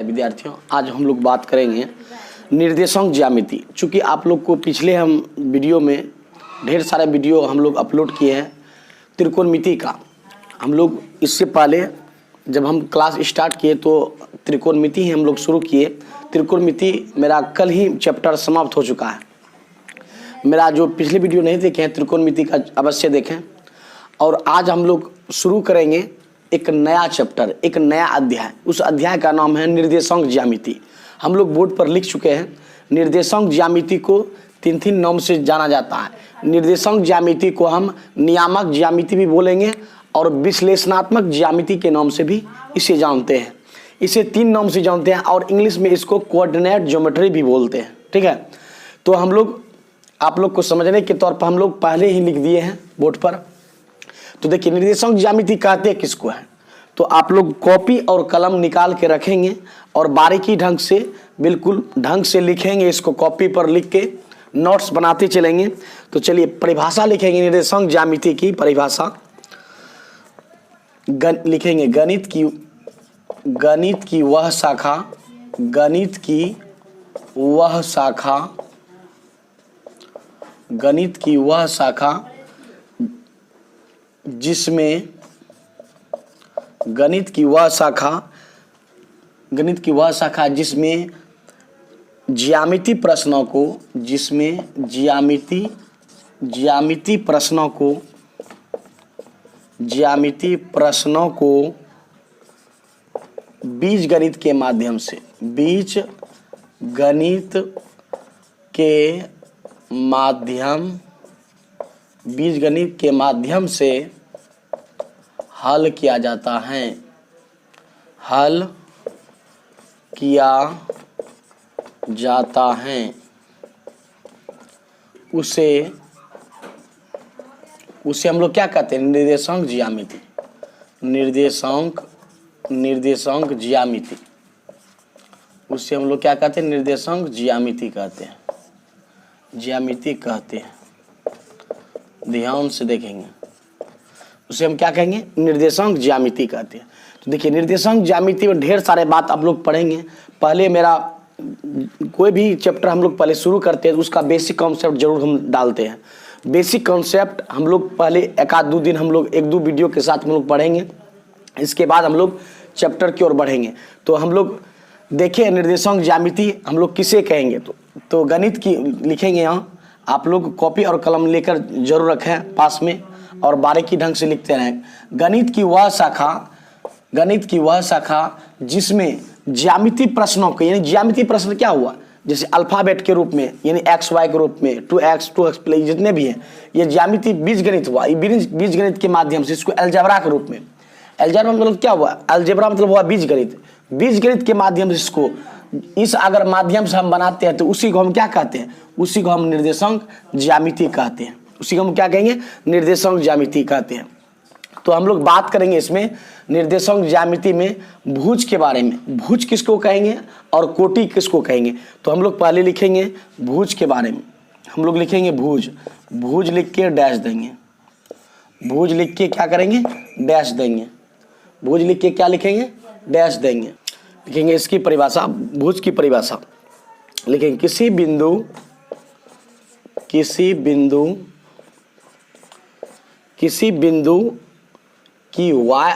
विद्यार्थियों, आज हम लोग बात करेंगे निर्देशांक ज्यामिति। चूँकि आप लोग को पिछले हम वीडियो में ढेर सारे वीडियो हम लोग अपलोड किए हैं त्रिकोणमिति का। हम लोग इससे पहले जब हम क्लास स्टार्ट किए तो त्रिकोणमिति ही हम लोग शुरू किए। त्रिकोणमिति मेरा कल ही चैप्टर समाप्त हो चुका है। मेरा जो पिछले वीडियो नहीं देखे हैं त्रिकोणमिति का अवश्य देखें। और आज हम लोग शुरू करेंगे एक नया चैप्टर, एक नया अध्याय। उस अध्याय का नाम है निर्देशांक ज्यामिति। हम लोग बोर्ड पर लिख चुके हैं। निर्देशांक ज्यामिति को तीन नाम से जाना जाता है। निर्देशांक ज्यामिति को हम नियामक ज्यामिति भी बोलेंगे और विश्लेषणात्मक ज्यामिति के नाम से भी इसे जानते हैं। इसे 3 नाम से जानते हैं और इंग्लिश में इसको कोऑर्डिनेट ज्योमेट्री भी बोलते हैं। ठीक है, तो हम लोग आप लोग को समझने के तौर पर हम लोग पहले ही लिख दिए हैं बोर्ड पर। तो देखिए, निर्देशांक ज्यामिति कहते हैं किसको है, तो आप लोग कॉपी और कलम निकाल के रखेंगे और बारीकी ढंग से, बिल्कुल ढंग से लिखेंगे। इसको कॉपी पर लिख के नोट्स बनाते चलेंगे। तो चलिए परिभाषा लिखेंगे। निर्देशांक ज्यामिति की परिभाषा लिखेंगे। गणित की वह शाखा, गणित की वह शाखा, गणित की वह शाखा जिसमें गणित की वह शाखा जिसमें ज्यामिति प्रश्नों को, जिसमें ज्यामिति प्रश्नों को बीजगणित के माध्यम से, बीजगणित के माध्यम से हल किया जाता है, हल किया जाता है। उसे हम लोग क्या कहते हैं? निर्देशांक ज्यामिति। निर्देशांक ज्यामिति, उसे हम लोग क्या कहते हैं? निर्देशांक ज्यामिति कहते हैं, ज्यामिति कहते हैं। ध्यान से देखेंगे, उसे हम क्या कहेंगे? निर्देशांक ज्यामिति कहते हैं। तो देखिए, निर्देशांक ज्यामिति में ढेर सारे बात आप लोग पढ़ेंगे। पहले मेरा कोई भी चैप्टर हम लोग पहले शुरू करते हैं तो उसका बेसिक कॉन्सेप्ट जरूर हम डालते हैं। बेसिक कॉन्सेप्ट हम लोग पहले 1-2 दिन हम लोग 1-2 वीडियो के साथ हम लोग पढ़ेंगे। इसके बाद हम लोग चैप्टर की ओर बढ़ेंगे। तो हम लोग देखिए, निर्देशांक ज्यामिति हम लोग किसे कहेंगे? तो गणित की लिखेंगे। यहाँ आप लोग कॉपी और कलम लेकर जरूर रखें पास में और बारीकी ढंग से लिखते रहें। गणित की वह शाखा जिसमें ज्यामिति प्रश्नों के, यानी ज्यामिति प्रश्न क्या हुआ, जैसे अल्फाबेट के रूप में, यानी XY के रूप में, 2x प्लस जितने भी हैं, ये ज्यामिति बीजगणित हुआ। ये बीजगणित के माध्यम से, इसको अलजेब्रा के रूप में, अलजेब्रा मतलब क्या हुआ? अलजेब्रा मतलब हुआ बीजगणित। बीजगणित के माध्यम से इसको, इस अगर माध्यम से हम बनाते हैं तो उसी को हम क्या कहते हैं? उसी को हम निर्देशांक ज्यामिति कहते हैं। उसी को हम क्या कहेंगे? निर्देशांक ज्यामिति कहते हैं। तो हम लोग बात करेंगे इसमें निर्देशांक ज्यामिति में भुज के बारे में। भुज किसको कहेंगे और कोटि किसको कहेंगे? तो हम लोग पहले लिखेंगे भुज के बारे में। हम लोग लिखेंगे भुज। भुज लिख के डैश देंगे। भुज लिख के क्या करेंगे? डैश देंगे। भुज लिख के क्या लिखेंगे? डैश देंगे। लिखेंगे इसकी परिभाषा, भुज की परिभाषा लिखेंगे। किसी बिंदु की y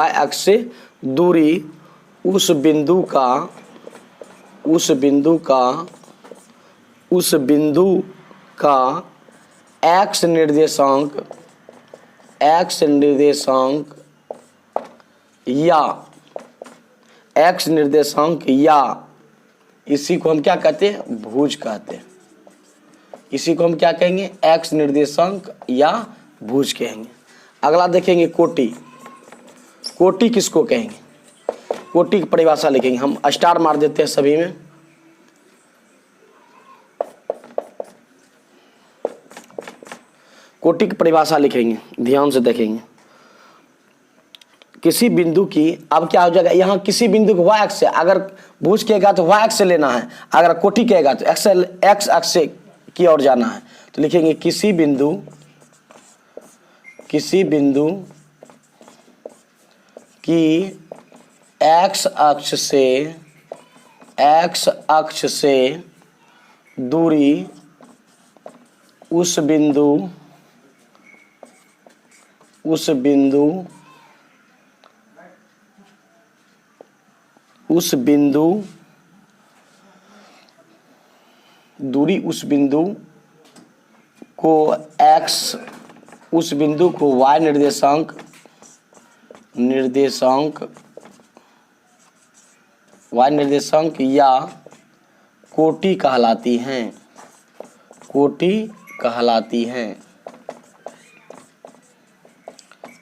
अक्ष से दूरी उस बिंदु का x निर्देशांक या इसी को हम क्या कहते हैं? भुज कहते हैं। इसी को हम क्या कहेंगे? x निर्देशांक या भुज कहेंगे। अगला देखेंगे कोटि। कोटि किसको कहेंगे? कोटि की परिभाषा लिखेंगे। हम स्टार मार देते हैं सभी में। कोटि की परिभाषा लिखेंगे, ध्यान से देखेंगे। किसी बिंदु की, अब क्या हो जाएगा, यहाँ किसी बिंदु को y अक्ष से, अगर भुज कहेगा तो y अक्ष से लेना है, अगर कोटि कहेगा तो x अक्ष की ओर जाना है। तो लिखेंगे किसी बिंदु की x अक्ष से दूरी उस बिंदु को y निर्देशांक या कोटि कहलाती हैं।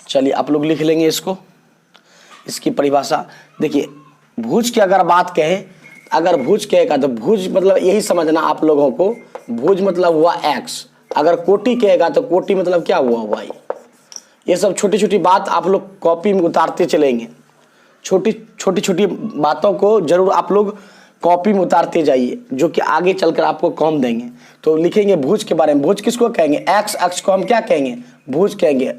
चलिए आप लोग लिख लेंगे इसको, इसकी परिभाषा। देखिए भुज की अगर बात कहें, अगर भुज कहेगा तो भुज मतलब यही समझना आप लोगों को, भुज मतलब हुआ x, अगर कोटि कहेगा तो कोटि मतलब क्या हुआ y। ये सब छोटी छोटी बात आप लोग कॉपी में उतारते चलेंगे, छोटी बातों को जरूर आप लोग कॉपी में उतारते जाइए, जो कि आगे चलकर आपको काम देंगे। तो लिखेंगे भुज के बारे में। भुज किसको कहेंगे, x अक्ष को हम क्या कहेंगे, भुज कहेंगे,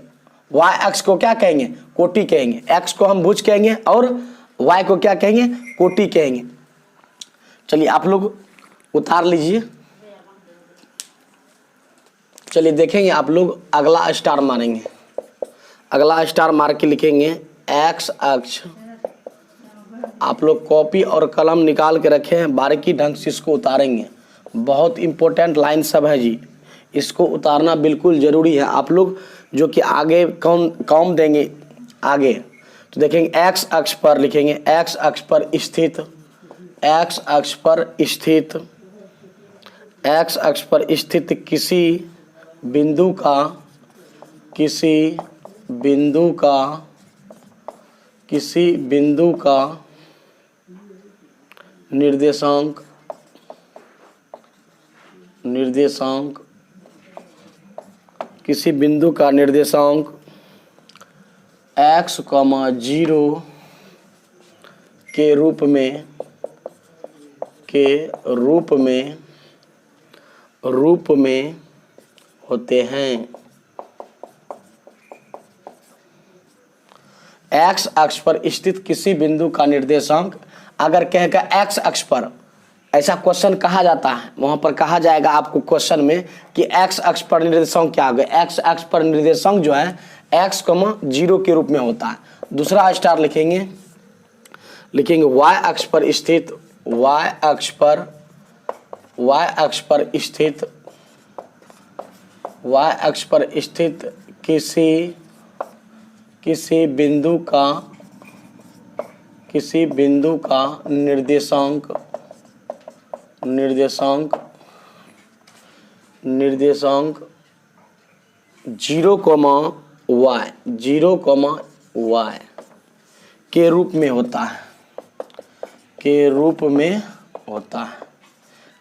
y अक्ष को क्या कहेंगे, कोटि कहेंगे। x को हम भुज कहेंगे और y को क्या कहेंगे, कोटि कहेंगे। चलिए आप लोग उतार लीजिए। चलिए देखेंगे आप लोग, अगला स्टार मारेंगे, अगला स्टार मार के लिखेंगे x अक्ष। आप लोग कॉपी और कलम निकाल के रखे हैं, बारीकी ढंग से इसको उतारेंगे। बहुत इंपॉर्टेंट लाइन सब है जी, इसको उतारना बिल्कुल ज़रूरी है। आप लोग जो कि आगे काम देंगे आगे, तो देखेंगे x अक्ष पर लिखेंगे, x अक्ष पर स्थित किसी बिंदु का निर्देशांक x, 0 के रूप में होते हैं। x अक्ष पर स्थित किसी बिंदु का निर्देशांक, अगर कहेगा x अक्ष पर, ऐसा क्वेश्चन कहा जाता है, वहां पर कहा जाएगा आपको क्वेश्चन में कि x अक्ष पर निर्देशांक क्या होगा। x अक्ष पर निर्देशांक जो है x, 0 के रूप में होता है। दूसरा स्टार लिखेंगे y अक्ष पर स्थित किसी बिंदु का निर्देशांक 0, y के रूप में होता है।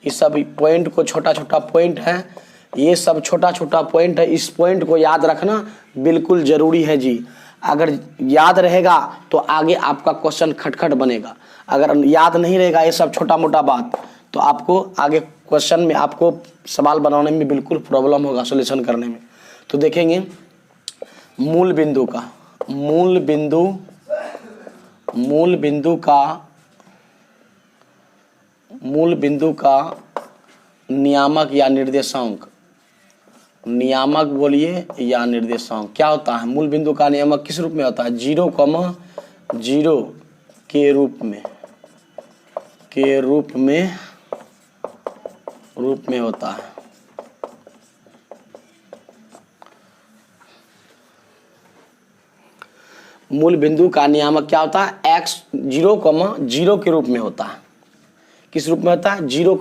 ये सब पॉइंट को छोटा पॉइंट है, ये सब छोटा पॉइंट है। इस पॉइंट को याद रखना बिल्कुल ज़रूरी है जी। अगर याद रहेगा तो आगे आपका क्वेश्चन खटखट बनेगा। अगर याद नहीं रहेगा ये सब छोटा मोटा बात, तो आपको आगे क्वेश्चन में आपको सवाल बनाने में बिल्कुल प्रॉब्लम होगा, सॉल्यूशन करने में। तो देखेंगे मूल बिंदु का नियामक या निर्देशांक, नियामक बोलिए या निर्देशांक क्या होता है। मूल बिंदु का नियामक किस रूप में होता है, 0, 0 के रूप में होता है। मूल बिंदु का नियामक क्या होता है, x 0, 0 के रूप में होता है। किस रूप में होता है, 0,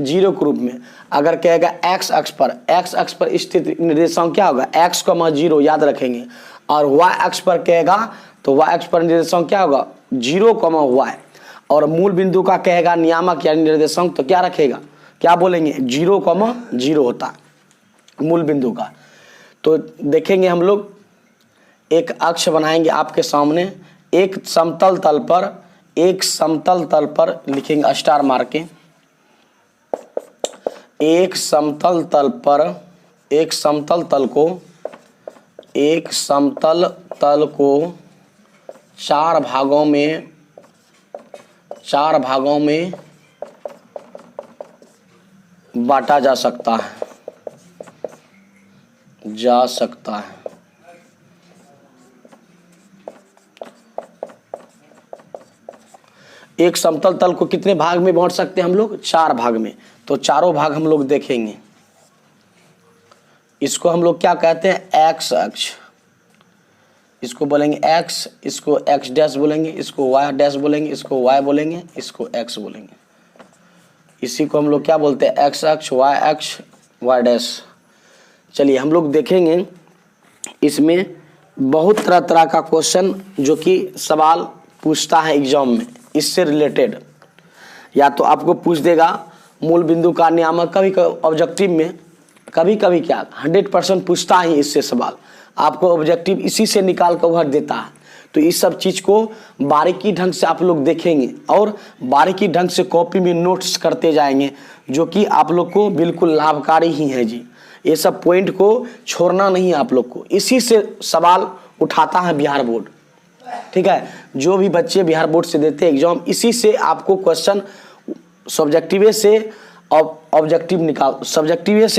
0 के रूप में। अगर कहेगा x अक्ष पर स्थित निर्देशांक क्या होगा, x, 0 याद रखेंगे। और y अक्ष पर कहेगा तो y अक्ष पर निर्देशांक क्या होगा, 0, y। और मूल बिंदु का कहेगा नियामक या निर्देशांक तो क्या रखेगा, क्या बोलेंगे, 0, 0 होता है मूल बिंदु का। तो देखेंगे हम लोग एक अक्ष बनाएंगे आपके सामने, एक समतल तल पर लिखेंगे स्टार मार के, एक समतल तल को चार भागों में बांटा जा सकता है। एक समतल तल को कितने भाग में बांट सकते हैं हम लोग? 4 भाग में। तो चारों भाग हम लोग देखेंगे। इसको हम लोग क्या कहते हैं? एक्स अक्ष। इसको बोलेंगे एक्स, इसको एक्स डैश बोलेंगे, इसको वाई डैश बोलेंगे, इसको वाई बोलेंगे, इसको एक्स बोलेंगे। इसी को हम लोग क्या बोलते हैं? एक्स अक्ष, वाई डैश। चलिए हम लोग देखेंगे इसमें बहुत तरह का क्वेश्चन जो कि सवाल पूछता है एग्जाम में इससे रिलेटेड। या तो आपको पूछ देगा मूल बिंदु का नियामक, कभी ऑब्जेक्टिव में कभी क्या 100% पूछता ही इससे सवाल, आपको ऑब्जेक्टिव इसी से निकाल कर भर देता है। तो इस सब चीज़ को बारीकी ढंग से आप लोग देखेंगे और बारीकी ढंग से कॉपी में नोट्स करते जाएंगे, जो कि आप लोग को बिल्कुल लाभकारी ही है जी। ये सब पॉइंट को छोड़ना नहीं है आप लोग को, इसी से सवाल उठाता है बिहार बोर्ड। ठीक है, जो भी बच्चे बिहार बोर्ड से देते हैं एग्जाम, इसी से आपको क्वेश्चन सब्जेक्टिव से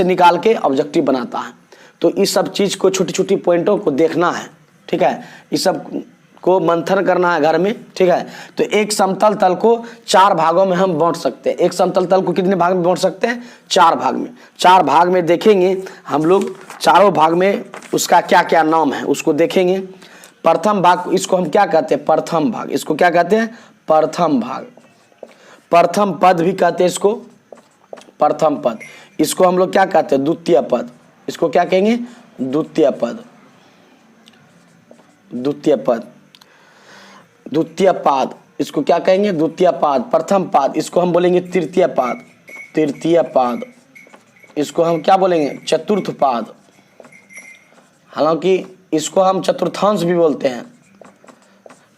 निकाल के ऑब्जेक्टिव बनाता है। तो इस सब चीज़ को छोटी छोटी पॉइंटों को देखना है। ठीक है, इस सब को मंथन करना है घर में। ठीक है, तो एक समतल तल को 4 भागों में हम बांट सकते हैं। एक समतल तल को कितने भाग में बांट सकते हैं? 4 भाग में। 4 भाग में देखेंगे हम लोग, चारों भाग में उसका क्या क्या नाम है उसको देखेंगे। प्रथम भाग, इसको हम क्या कहते हैं? प्रथम भाग। इसको क्या कहते हैं? प्रथम भाग। प्रथम पद भी कहते हैं इसको, प्रथम पद। इसको हम लोग क्या कहते हैं? द्वितीय पद। इसको क्या कहेंगे? द्वितीय पद। द्वितीय पाद, इसको क्या कहेंगे? द्वितीय पाद। प्रथम पाद, इसको हम बोलेंगे तृतीय पाद। तृतीय पाद, इसको हम क्या बोलेंगे? चतुर्थ पाद। हालांकि इसको हम चतुर्थांश भी बोलते हैं।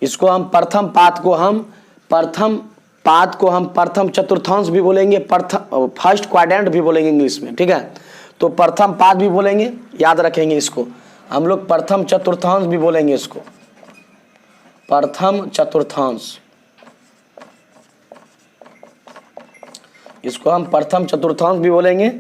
इसको हम प्रथम पाद को हम प्रथम चतुर्थांश भी बोलेंगे, फर्स्ट क्वाड्रेंट भी बोलेंगे इंग्लिश में। ठीक है, तो प्रथम पाद भी बोलेंगे, याद रखेंगे इसको। हम लोग प्रथम चतुर्थांश भी बोलेंगे इसको, प्रथम चतुर्थांश। इसको हम प्रथम चतुर्थांश भी बोलेंगे,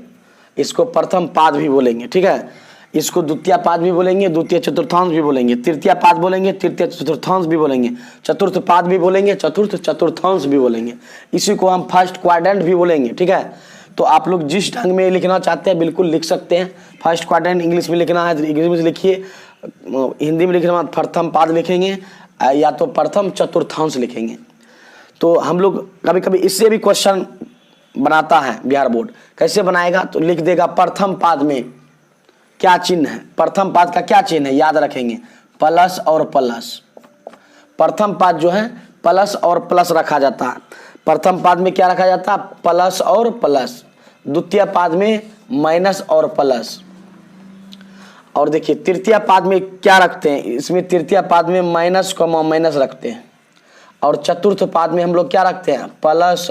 इसको प्रथम पाद भी बोलेंगे। ठीक है, इसको द्वितीय पाद भी बोलेंगे, द्वितीय चतुर्थांश भी बोलेंगे, तृतीय पाद बोलेंगे, तृतीय चतुर्थांश भी बोलेंगे, चतुर्थ पाद भी बोलेंगे, चतुर्थ चतुर्थांश भी बोलेंगे। इसी को हम फर्स्ट क्वाड्रेंट भी बोलेंगे। ठीक है, तो आप लोग जिस ढंग में लिखना चाहते हैं बिल्कुल लिख सकते हैं। फर्स्ट क्वाड्रेंट इंग्लिश में लिखना है तो इंग्लिश में लिखिए, हिंदी में लिखना है प्रथम पाद लिखेंगे या तो प्रथम चतुर्थांश लिखेंगे। तो हम लोग कभी कभी इससे भी क्वेश्चन बनाता है बिहार बोर्ड। कैसे बनाएगा? तो लिख देगा प्रथम पाद में क्या चिन्ह है, प्रथम पाद का क्या चिन्ह है, याद रखेंगे प्लस और प्लस। प्रथम पाद जो है प्लस और प्लस रखा जाता है। प्रथम पाद में क्या रखा जाता है? प्लस और प्लस। द्वितीय पाद में माइनस और प्लस। और देखिए तृतीय पाद में क्या रखते हैं? इसमें तृतीय पाद में माइनस कॉमा माइनस रखते हैं। और चतुर्थ पाद में हम लोग क्या रखते हैं? प्लस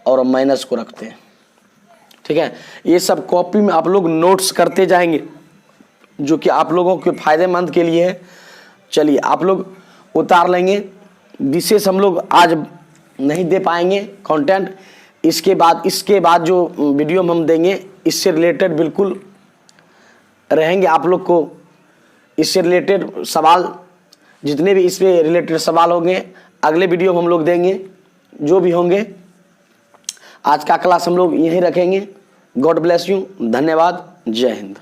और माइनस को रखते हैं। ठीक है, ये सब कॉपी में आप लोग नोट्स करते जाएंगे, जो कि आप लोगों के फायदेमंद के लिए है। चलिए आप लोग उतार लेंगे। विशेष हम लोग आज नहीं दे पाएंगे कंटेंट। इसके बाद जो वीडियो हम देंगे इससे रिलेटेड बिल्कुल रहेंगे। आप लोग को इससे रिलेटेड सवाल, जितने भी इससे रिलेटेड सवाल होंगे अगले वीडियो में हम लोग देंगे, जो भी होंगे। आज का क्लास हम लोग यहीं रखेंगे। गॉड ब्लेस यू, धन्यवाद, जय हिंद।